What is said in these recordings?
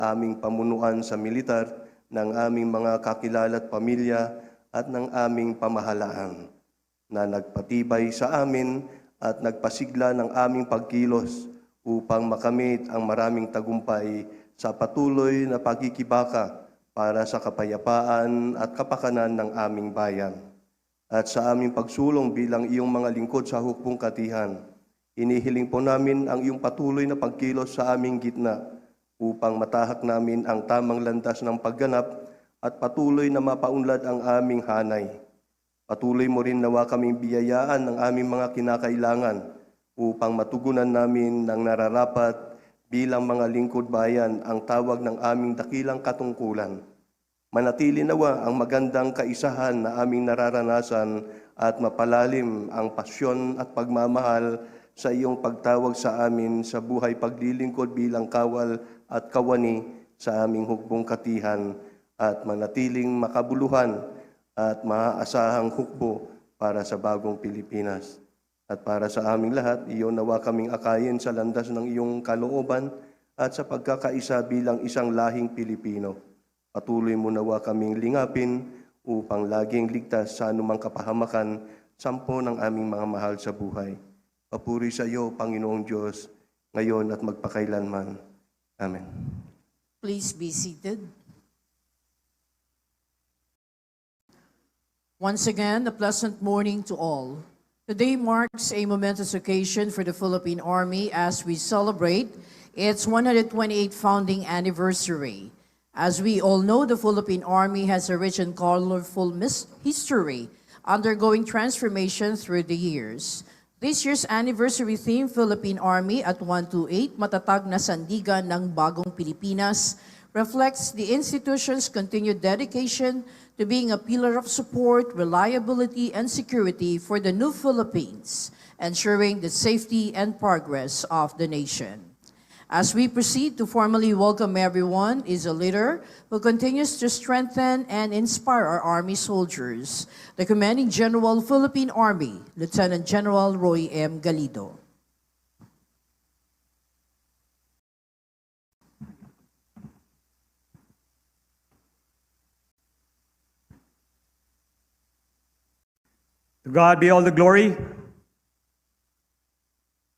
aming pamunuan sa militar, ng aming mga kakilala at pamilya at ng aming pamahalaan na nagpatibay sa amin at nagpasigla ng aming pagkilos upang makamit ang maraming tagumpay sa patuloy na pagkikibaka para sa kapayapaan at kapakanan ng aming bayan. At sa aming pagsulong bilang iyong mga lingkod sa hukbong katihan, inihiling po namin ang iyong patuloy na pagkilos sa aming gitna upang matahak namin ang tamang landas ng pagganap at patuloy na mapaunlad ang aming hanay. Patuloy mo rin nawa kaming biyayaan ng aming mga kinakailangan upang matugunan namin ng nararapat bilang mga lingkod bayan ang tawag ng aming dakilang katungkulan. Manatili nawa ang magandang kaisahan na aming nararanasan at mapalalim ang pasyon at pagmamahal sa iyong pagtawag sa amin sa buhay paglilingkod bilang kawal at kawani sa aming hukbong katihan at manatiling makabuluhan at maaasahang hukbo para sa bagong Pilipinas. At para sa aming lahat, iyon nawa kaming akayin sa landas ng iyong kalooban at sa pagkakaisa bilang isang lahing Pilipino. Patuloy mo nawa kaming lingapin upang laging ligtas sa anumang kapahamakan, sampo ng aming mga mahal sa buhay. Papuri sa iyo, Panginoong Diyos, ngayon at magpakailanman. Amen. Please be seated. Once again, a pleasant morning to all. Today marks a momentous occasion for the Philippine Army as we celebrate its 128th founding anniversary. As we all know, the Philippine Army has a rich and colorful history, undergoing transformation through the years. This year's anniversary theme, Philippine Army at 128, Matatag na Sandigan ng Bagong Pilipinas, reflects the institution's continued dedication to being a pillar of support, reliability, and security for the new Philippines, ensuring the safety and progress of the nation. As we proceed to formally welcome everyone is a leader who continues to strengthen and inspire our Army soldiers, the Commanding General, Philippine Army, Lieutenant General Roy M. Galido. To God be all the glory.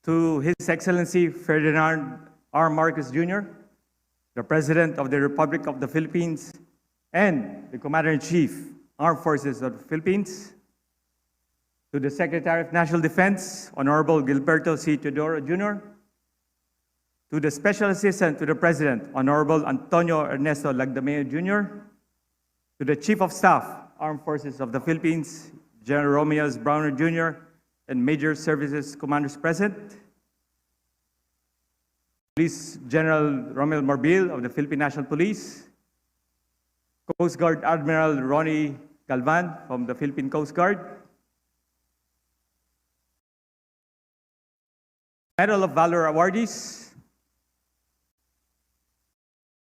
To His Excellency Ferdinand R. Marcos Jr., the President of the Republic of the Philippines, and the Commander-in-Chief, Armed Forces of the Philippines, to the Secretary of National Defense, Honorable Gilberto C. Teodoro Jr., to the Special Assistant to the President, Honorable Antonio Ernesto Lagdameo Jr., to the Chief of Staff, Armed Forces of the Philippines, General Romeos Browner Jr., and Major Services Commanders present, Police General Romel Marbil of the Philippine National Police, Coast Guard Admiral Ronnie Galvan from the Philippine Coast Guard, Medal of Valor awardees,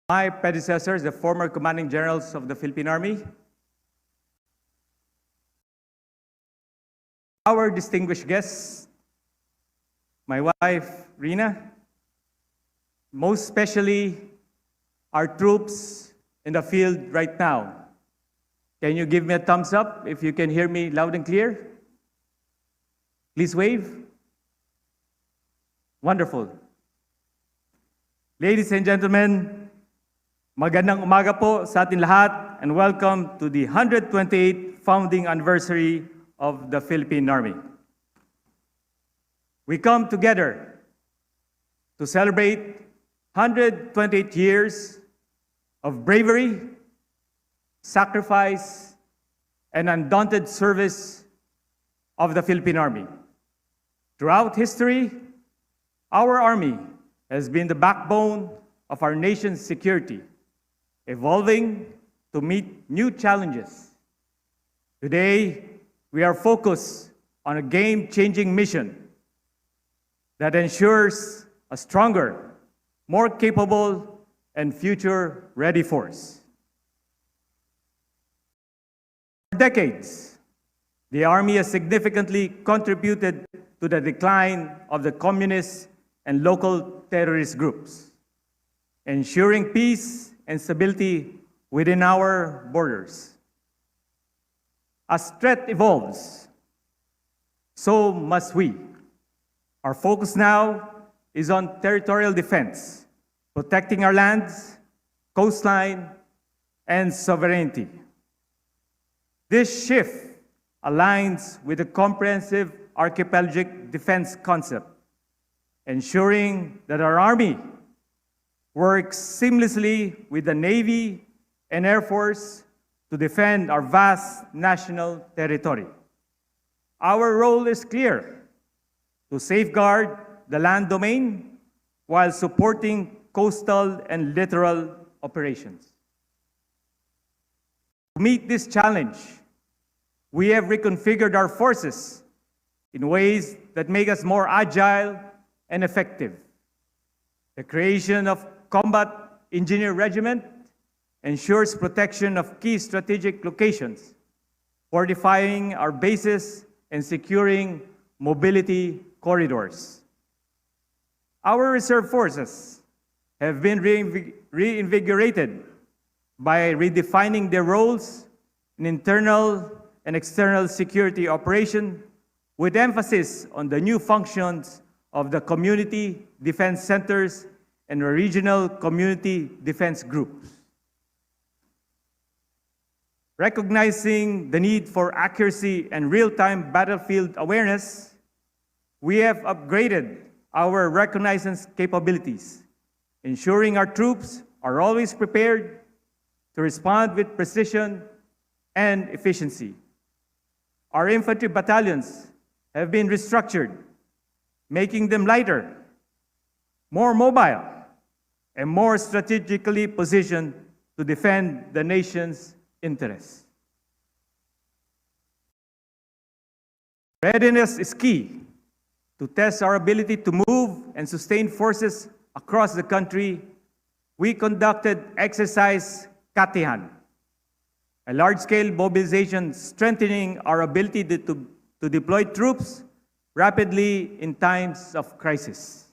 my predecessors, the former commanding generals of the Philippine Army, our distinguished guests, my wife, Rina, most especially our troops in the field right now. Can you give me a thumbs up if you can hear me loud and clear? Please wave. Wonderful. Ladies and gentlemen, magandang umaga po sa atin lahat and welcome to the 128th founding anniversary of the Philippine Army. We come together to celebrate 128 years of bravery, sacrifice, and undaunted service of the Philippine Army. Throughout history, our Army has been the backbone of our nation's security, evolving to meet new challenges. Today, we are focused on a game-changing mission that ensures a stronger, more capable, and future-ready force. For decades, the Army has significantly contributed to the decline of the communist and local terrorist groups. ensuring peace and stability within our borders. As threat evolves, so must we. Our focus now is on territorial defense, protecting our lands, coastline, and sovereignty. This shift aligns with the comprehensive archipelagic defense concept, ensuring that our Army works seamlessly with the Navy and Air Force to defend our vast national territory. Our role is clear: to safeguard the land domain while supporting coastal and littoral operations. To meet this challenge, we have reconfigured our forces in ways that make us more agile and effective. The creation of Combat Engineer Regiment ensures protection of key strategic locations, fortifying our bases and securing mobility corridors. Our reserve forces have been reinvigorated by redefining their roles in internal and external security operation, with emphasis on the new functions of the community defense centers and regional community defense groups. Recognizing the need for accuracy and real-time battlefield awareness, we have upgraded our reconnaissance capabilities, ensuring our troops are always prepared to respond with precision and efficiency. Our infantry battalions have been restructured, making them lighter, more mobile, and more strategically positioned to defend the nation's interests. Readiness is key to test our ability to move and sustain forces across the country. We conducted exercise Katihan, a large-scale mobilization strengthening our ability to deploy troops rapidly in times of crisis.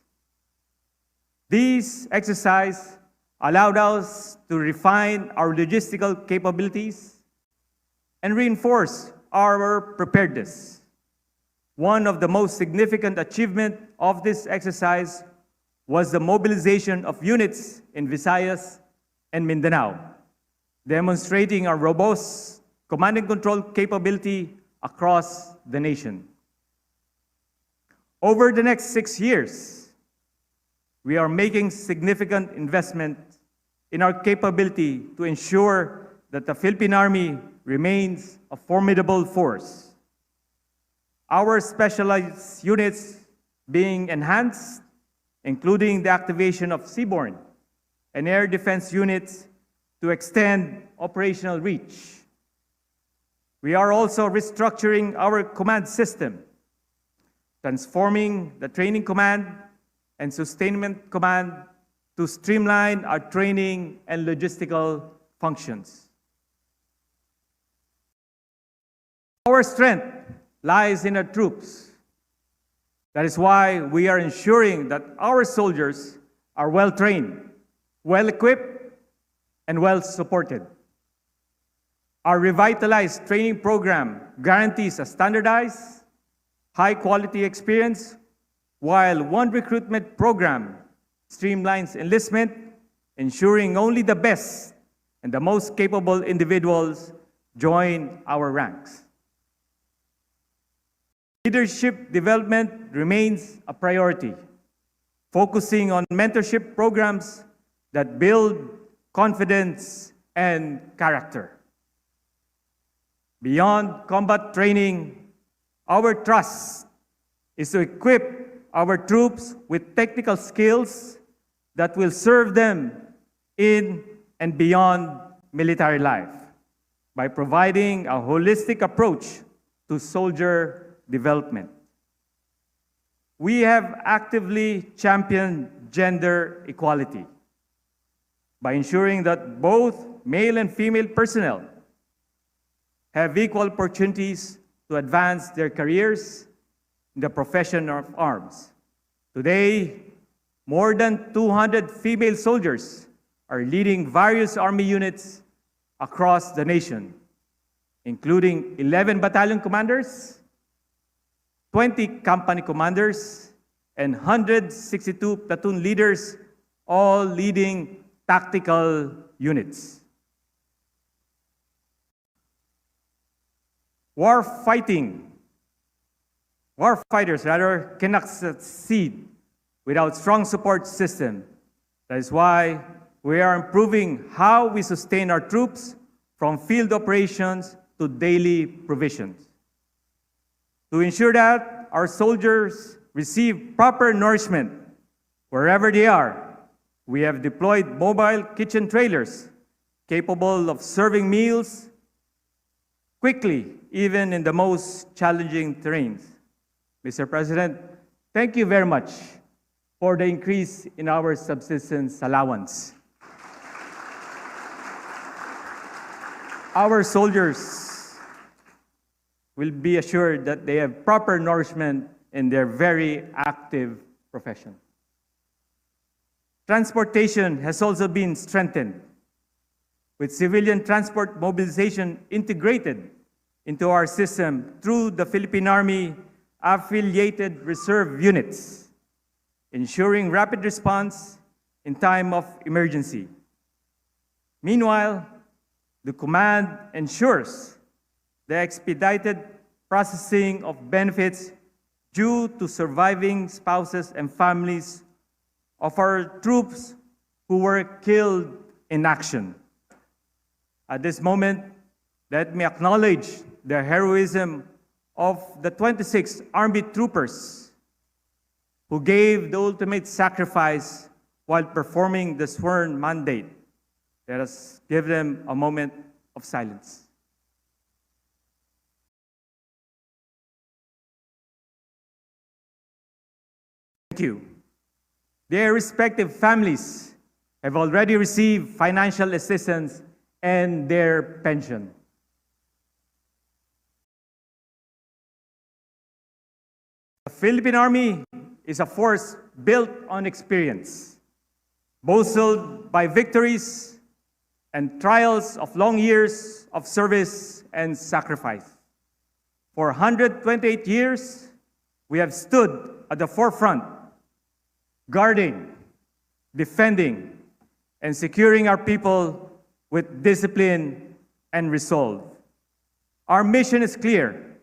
These exercises allowed us to refine our logistical capabilities and reinforce our preparedness. One of the most significant achievements of this exercise was the mobilization of units in Visayas and Mindanao, demonstrating our robust command and control capability across the nation. Over the next 6 years, we are making significant investment in our capability to ensure that the Philippine Army remains a formidable force. Our specialized units being enhanced, including the activation of seaborne and air defense units to extend operational reach. We are also restructuring our command system, transforming the training command and sustainment command to streamline our training and logistical functions. Our strength lies in our troops. That is why we are ensuring that our soldiers are well-trained, well-equipped, and well-supported. Our revitalized training program guarantees a standardized, high-quality experience, while one recruitment program streamlines enlistment, ensuring only the best and the most capable individuals join our ranks. Leadership development remains a priority, focusing on mentorship programs that build confidence and character. Beyond combat training, our trust is to equip our troops with technical skills that will serve them in and beyond military life by providing a holistic approach to soldier development. We have actively championed gender equality by ensuring that both male and female personnel have equal opportunities to advance their careers in the profession of arms. Today, more than 200 female soldiers are leading various Army units across the nation, including 11 battalion commanders, 20 company commanders, and 162 platoon leaders, all leading tactical units. Warfighters cannot succeed without strong support system. That is why we are improving how we sustain our troops from field operations to daily provisions. To ensure that our soldiers receive proper nourishment wherever they are, we have deployed mobile kitchen trailers capable of serving meals quickly, even in the most challenging terrains. Mr. President, thank you very much for the increase in our subsistence allowance. Our soldiers will be assured that they have proper nourishment in their very active profession. Transportation has also been strengthened, with civilian transport mobilization integrated into our system through the Philippine Army affiliated reserve units, ensuring rapid response in time of emergency. Meanwhile, the command ensures the expedited processing of benefits due to surviving spouses and families of our troops who were killed in action. At this moment, let me acknowledge the heroism of the 26 Army troopers who gave the ultimate sacrifice while performing the sworn mandate. Let us give them a moment of silence. Thank you. Their respective families have already received financial assistance and their pension. The Philippine Army is a force built on experience, bolstered by victories and trials of long years of service and sacrifice. For 128 years, we have stood at the forefront, guarding, defending, and securing our people with discipline and resolve. Our mission is clear.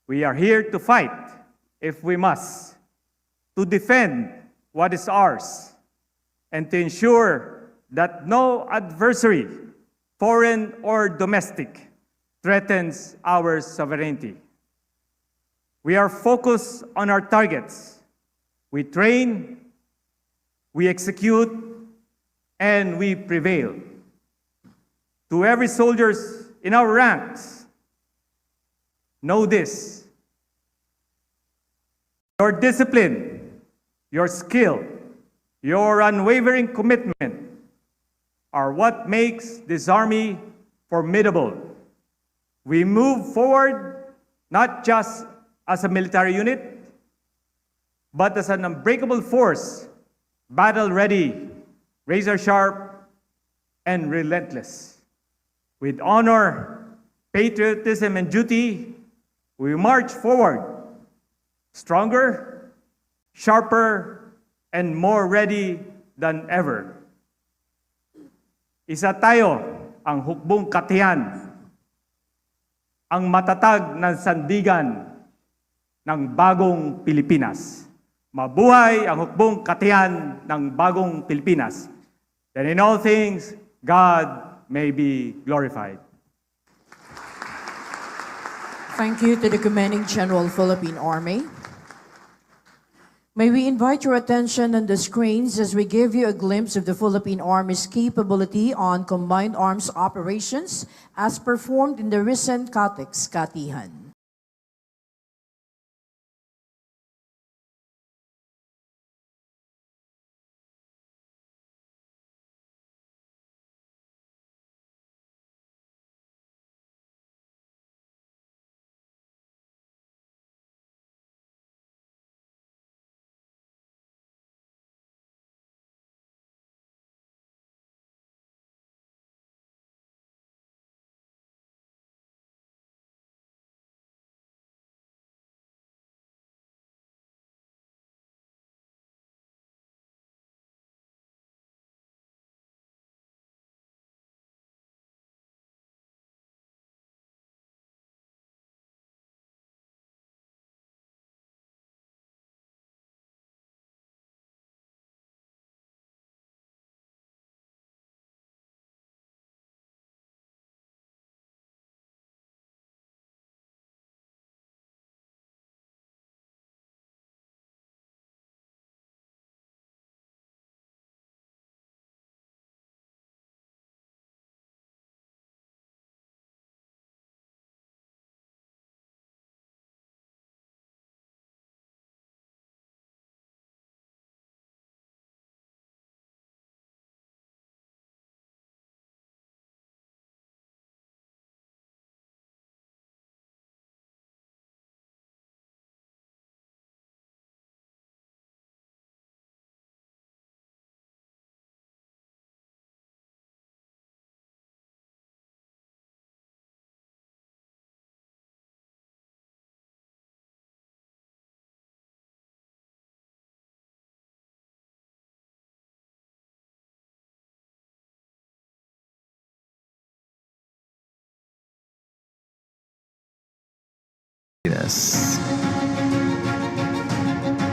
We are here to fight if we must, to defend what is ours, and to ensure that no adversary, foreign or domestic, threatens our sovereignty. We are focused on our targets. We train, we execute, and we prevail. To every soldier in our ranks, know this: your discipline, your skill, your unwavering commitment are what makes this Army formidable. We move forward not just as a military unit, but as an unbreakable force, battle-ready, razor-sharp, and relentless. With honor, patriotism, and duty, we march forward, stronger, sharper, and more ready than ever. Isa tayo, ang hukbong katiyan, ang matatag na sandigan ng bagong Pilipinas. Mabuhay ang hukbong katiyan ng bagong Pilipinas. That in all things, God may be glorified. Thank you to the Commanding General, Philippine Army. May we invite your attention on the screens as we give you a glimpse of the Philippine Army's capability on combined arms operations as performed in the recent CATEX Katihan.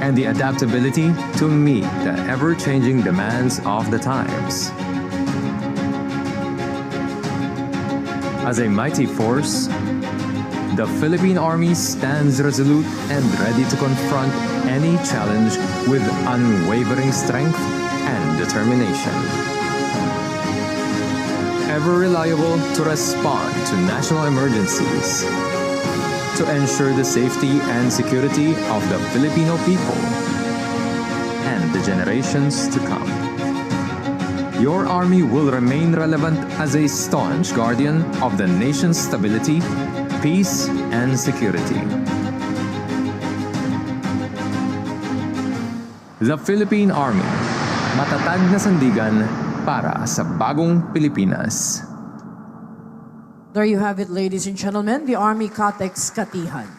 and the adaptability to meet the ever-changing demands of the times. As a mighty force, the Philippine Army stands resolute and ready to confront any challenge with unwavering strength and determination. Ever reliable to respond to national emergencies, to ensure the safety and security of the Filipino people and the generations to come. Your army will remain relevant as a staunch guardian of the nation's stability, peace, and security. The Philippine Army, matatag na sandigan para sa bagong Pilipinas. There you have it, ladies and gentlemen, the Army Catex Katihan.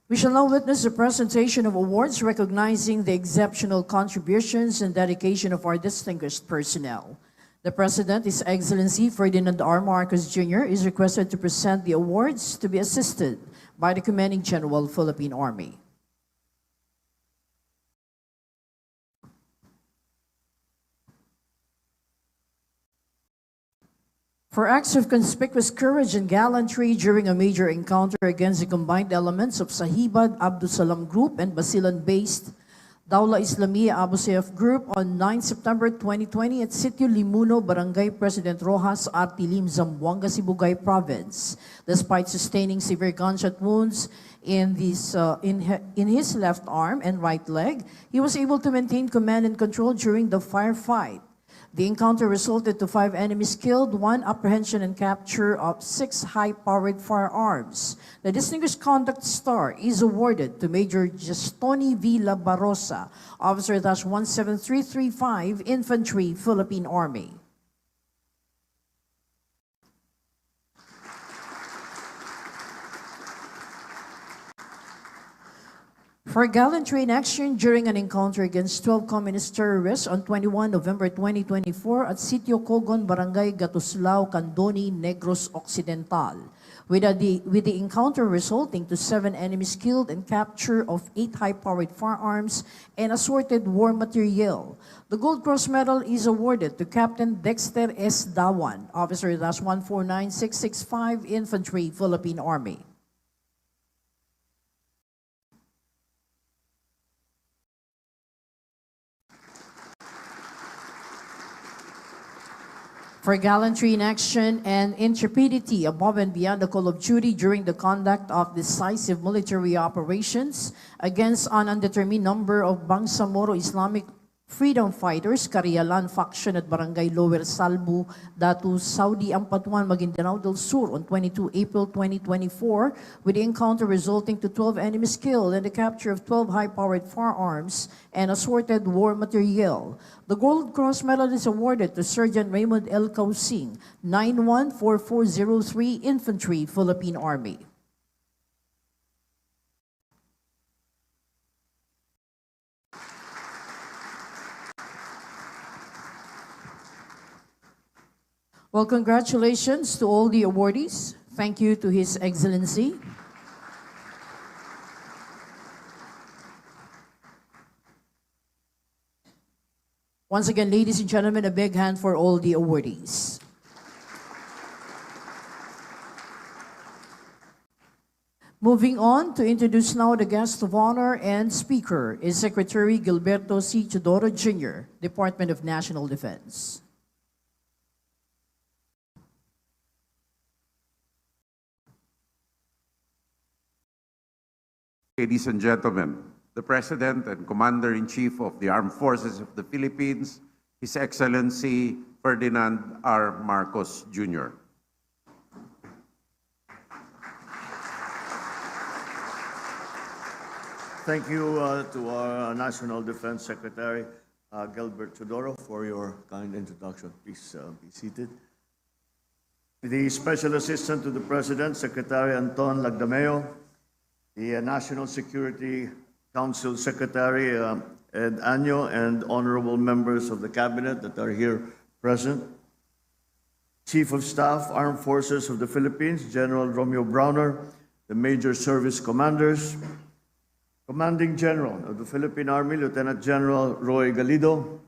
We shall now witness the presentation of awards recognizing the exceptional contributions and dedication of our distinguished personnel. The President, His Excellency Ferdinand R. Marcos Jr., is requested to present the awards to be assisted by the Commanding General, Philippine Army. For acts of conspicuous courage and gallantry during a major encounter against the combined elements of Sahibad Abdus Salam Group and Basilan-based Dawla Islamia Abu Sayyaf Group on 9 September 2020 at Sitio Limuno, Barangay President Rojas, Artilim, Zamboanga, Sibugay Province. Despite sustaining severe gunshot wounds in his left arm and right leg, he was able to maintain command and control during the firefight. The encounter resulted to 5 enemies killed, 1 apprehension and capture of 6 high-powered firearms. The Distinguished Conduct Star is awarded to Major Gestoni V. Labarosa, Officer -17335, Infantry, Philippine Army. For gallantry in action during an encounter against 12 communist terrorists on 21 November 2024 at Sitio Cogon, Barangay Gatuslao, Candoni, Negros Occidental, with the encounter resulting to 7 enemies killed and capture of 8 high-powered firearms and assorted war materiel. The Gold Cross Medal is awarded to Captain Dexter S. Dawan, Officer -149665, Infantry, Philippine Army. For gallantry in action and intrepidity above and beyond the call of duty during the conduct of decisive military operations against an undetermined number of Bangsamoro Islamic Freedom Fighters, Karialan faction at Barangay Lower Salbu, Datu, Saudi Ampatuan, Maguindanao del Sur on 22 April 2024, with the encounter resulting to 12 enemies killed and the capture of 12 high-powered firearms and assorted war materiel. The Gold Cross Medal is awarded to Sergeant Raymond L. Causing, 914403, Infantry, Philippine Army. Well, congratulations to all the awardees. Thank you to His Excellency. Once again, ladies and gentlemen, a big hand for all the awardees. Moving on to introduce now the guest of honor and speaker is Secretary Gilberto C. Chodoro Jr., Department of National Defense. Ladies and gentlemen, the President and Commander-in-Chief of the Armed Forces of the Philippines, His Excellency Ferdinand R. Marcos Jr. Thank you to our National Defense Secretary, Gilbert Chodoro, for your kind introduction. Please be seated. The Special Assistant to the President, Secretary Anton Lagdameo, the National Security Council Secretary Ed Año, and honorable members of the Cabinet that are here present. Chief of Staff, Armed Forces of the Philippines, General Romeo Browner, the Major Service Commanders, Commanding General of the Philippine Army, Lieutenant General Roy Galido,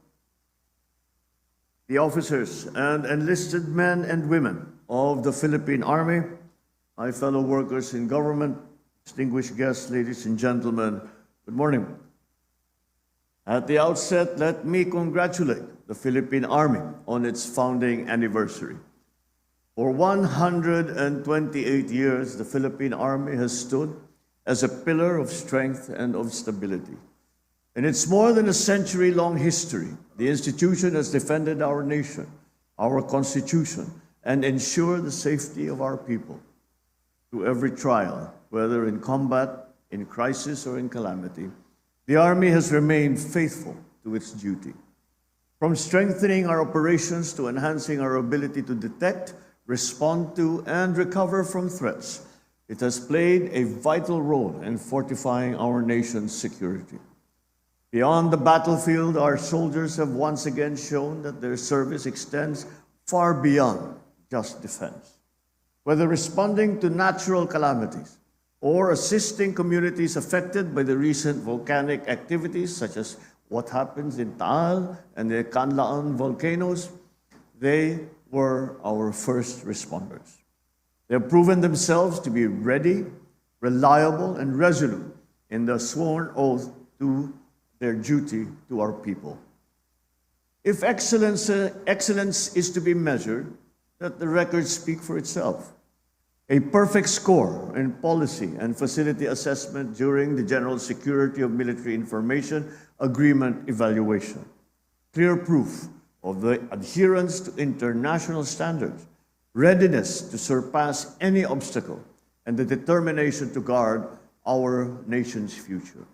the officers and enlisted men and women of the Philippine Army, my fellow workers in government, distinguished guests, ladies and gentlemen, good morning. At the outset, let me congratulate the Philippine Army on its founding anniversary. For 128 years, the Philippine Army has stood as a pillar of strength and of stability. In its more than a century-long history, the institution has defended our nation, our Constitution, and ensured the safety of our people. Through every trial, whether in combat, in crisis, or in calamity, the Army has remained faithful to its duty. From strengthening our operations to enhancing our ability to detect, respond to, and recover from threats, it has played a vital role in fortifying our nation's security. Beyond the battlefield, our soldiers have once again shown that their service extends far beyond just defense. Whether responding to natural calamities or assisting communities affected by the recent volcanic activities, such as what happens in Taal and the Canlaon volcanoes, they were our first responders. They have proven themselves to be ready, reliable, and resolute in the sworn oath to their duty to our people. If excellence is to be measured, let the records speak for itself. A perfect score in policy and facility assessment during the General Security of Military Information Agreement evaluation. Clear proof of the adherence to international standards, readiness to surpass any obstacle, and the determination to guard our nation's future.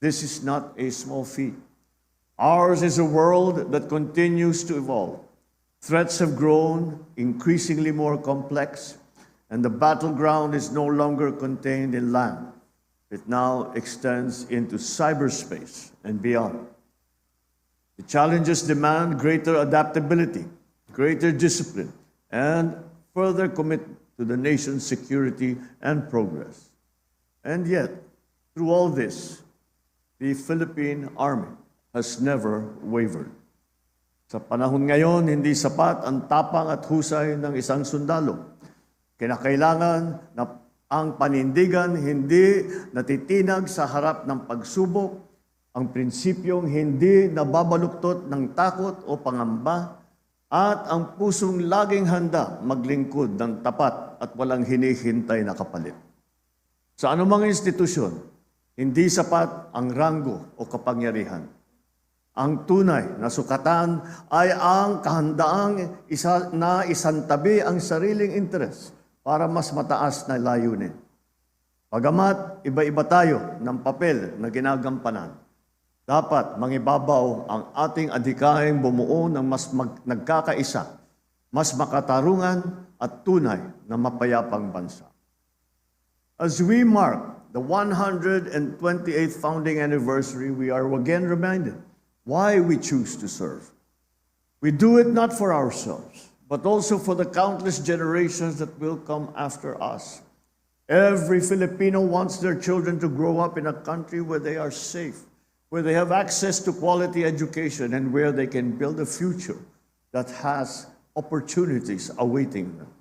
This is not a small feat. Ours is a world that continues to evolve. Threats have grown increasingly more complex, and the battleground is no longer contained in land. It now extends into cyberspace and beyond. The challenges demand greater adaptability, greater discipline, and further commitment to the nation's security and progress. And yet, through all this, the Philippine Army has never wavered. Sa panahon ngayon, hindi sapat ang tapang at husay ng isang sundalo. Kinakailangan na ang panindigan hindi natitinag sa harap ng pagsubok, ang prinsipyong hindi nababaluktot ng takot o pangamba, at ang pusong laging handa maglingkod ng tapat at walang hinihintay na kapalit. Sa anumang institusyon, hindi sapat ang ranggo o kapangyarihan. Ang tunay na sukatan ay ang kahandaang isantabi ang sariling interes para mas mataas na layunin. Pagamat iba-iba tayo ng papel na ginagampanan, dapat mangibabaw ang ating adhikaing bumuo ng mas nagkakaisa, mas makatarungan at tunay na mapayapang bansa. As we mark the 128th founding anniversary, we are again reminded why we choose to serve. We do it not for ourselves, but also for the countless generations that will come after us. Every Filipino wants their children to grow up in a country where they are safe, where they have access to quality education, and where they can build a future that has opportunities awaiting them.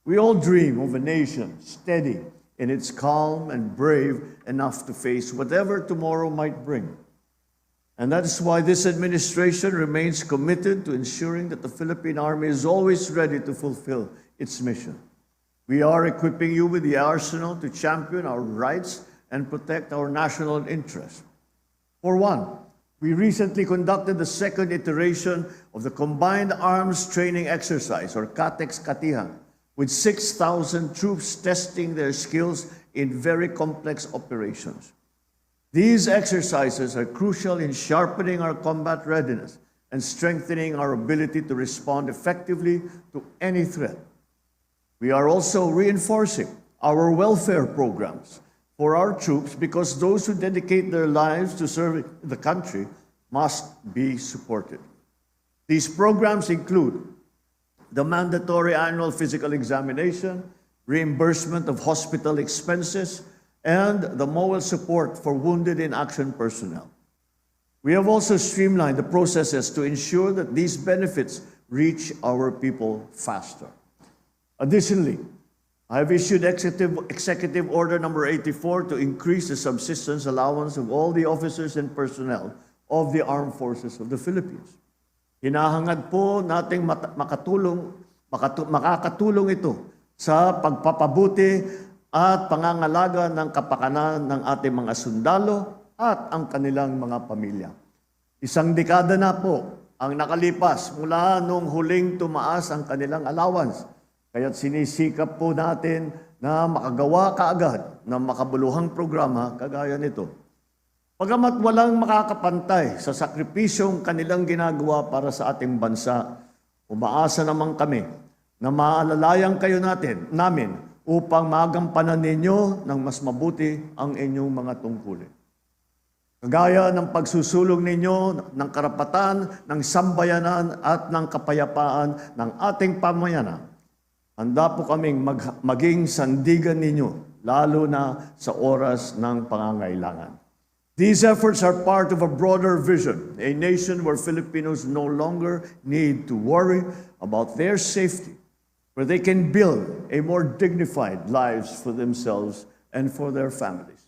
We all dream of a nation steady in its calm and brave enough to face whatever tomorrow might bring. And that is why this administration remains committed to ensuring that the Philippine Army is always ready to fulfill its mission. We are equipping you with the arsenal to champion our rights and protect our national interests. For one, we recently conducted the second iteration of the Combined Arms Training Exercise, or CATEX-Katihan, with 6,000 troops testing their skills in very complex operations. These exercises are crucial in sharpening our combat readiness and strengthening our ability to respond effectively to any threat. We are also reinforcing our welfare programs for our troops because those who dedicate their lives to serve the country must be supported. These programs include the mandatory annual physical examination, reimbursement of hospital expenses, and the moral support for wounded in action personnel. We have also streamlined the processes to ensure that these benefits reach our people faster. Additionally, I have issued Executive Order number 84 to increase the subsistence allowance of all the officers and personnel of the Armed Forces of the Philippines. Hinahangad po nating makakatulong ito sa pagpapabuti at pangangalaga ng kapakanan ng ating mga sundalo at ang kanilang mga pamilya. Isang dekada na po ang nakalipas mula nung huling tumaas ang kanilang allowance. Kaya't sinisikap po natin na makagawa kaagad ng makabuluhang programa kagaya nito. Pagamat walang makakapantay sa sakripisyong kanilang ginagawa para sa ating bansa, umaasa naman kami na maalalayan kayo namin upang magampanan ninyo ng mas mabuti ang inyong mga tungkulin. Kagaya ng pagsusulong ninyo ng karapatan, ng sambayanan at ng kapayapaan ng ating pamayanan, handa po kaming maging sandigan ninyo, lalo na sa oras ng pangangailangan. These efforts are part of a broader vision, a nation where Filipinos no longer need to worry about their safety, where they can build a more dignified lives for themselves and for their families.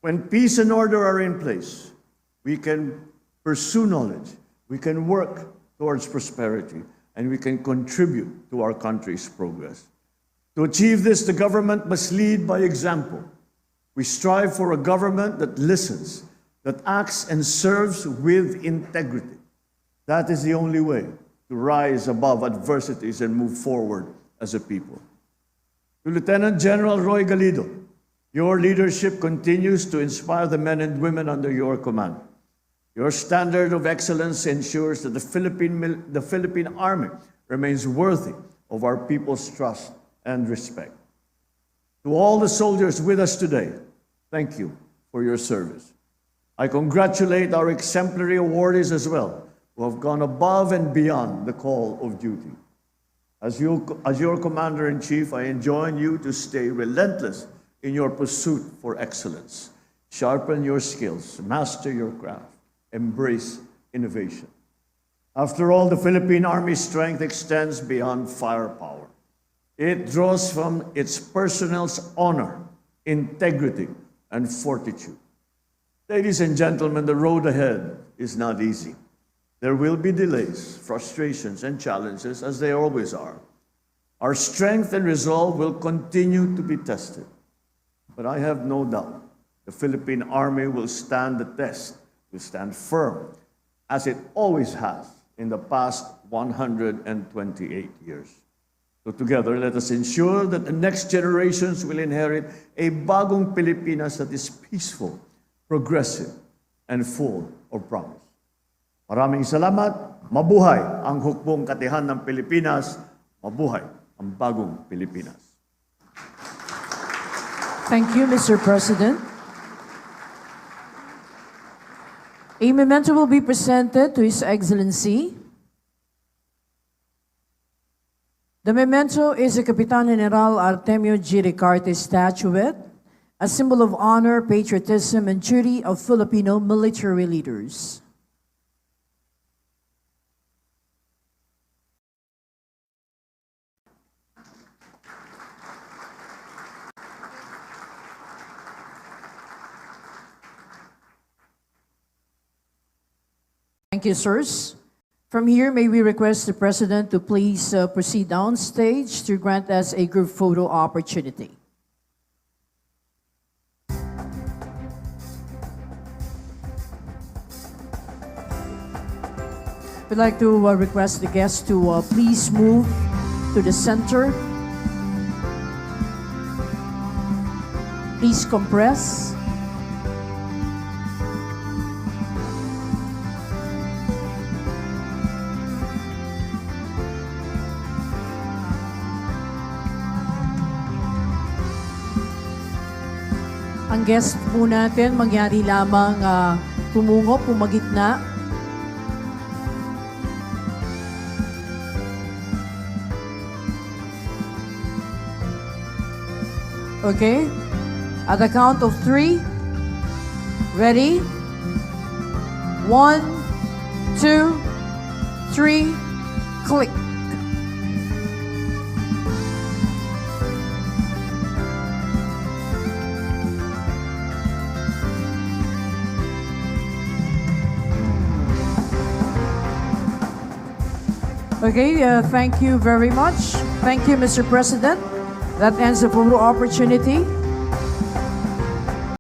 When peace and order are in place, we can pursue knowledge, we can work towards prosperity, and we can contribute to our country's progress. To achieve this, the government must lead by example. We strive for a government that listens, that acts and serves with integrity. That is the only way to rise above adversities and move forward as a people. To Lieutenant General Roy Galido, your leadership continues to inspire the men and women under your command. Your standard of excellence ensures that the Philippine Army remains worthy of our people's trust and respect. To all the soldiers with us today, thank you for your service. I congratulate our exemplary awardees as well, who have gone above and beyond the call of duty. As your Commander-in-Chief, I enjoin you to stay relentless in your pursuit for excellence. Sharpen your skills, master your craft, embrace innovation. After all, the Philippine Army's strength extends beyond firepower. It draws from its personnel's honor, integrity, and fortitude. Ladies and gentlemen, the road ahead is not easy. There will be delays, frustrations, and challenges, as they always are. Our strength and resolve will continue to be tested. But I have no doubt the Philippine Army will stand the test, will stand firm, as it always has in the past 128 years. So together, let us ensure that the next generations will inherit a bagong Pilipinas that is peaceful, progressive, and full of promise. Maraming salamat. Mabuhay ang hukbong katihan ng Pilipinas. Mabuhay ang bagong Pilipinas. Thank you, Mr. President. A memento will be presented to His Excellency. The memento is a Kapitan General Artemio G. Ricarte statuette, a symbol of honor, patriotism, and duty of Filipino military leaders. Thank you, sirs. From here, may we request the President to please proceed downstage to grant us a group photo opportunity. We'd like to request the guests to please move to the center. Please compress. Ang guest po natin, mangyari lamang tumungo, pumagitna. Okay? At the count of 3. Ready? 1, 2, 3, click. Okay, thank you very much. Thank you, Mr. President. That ends the photo opportunity.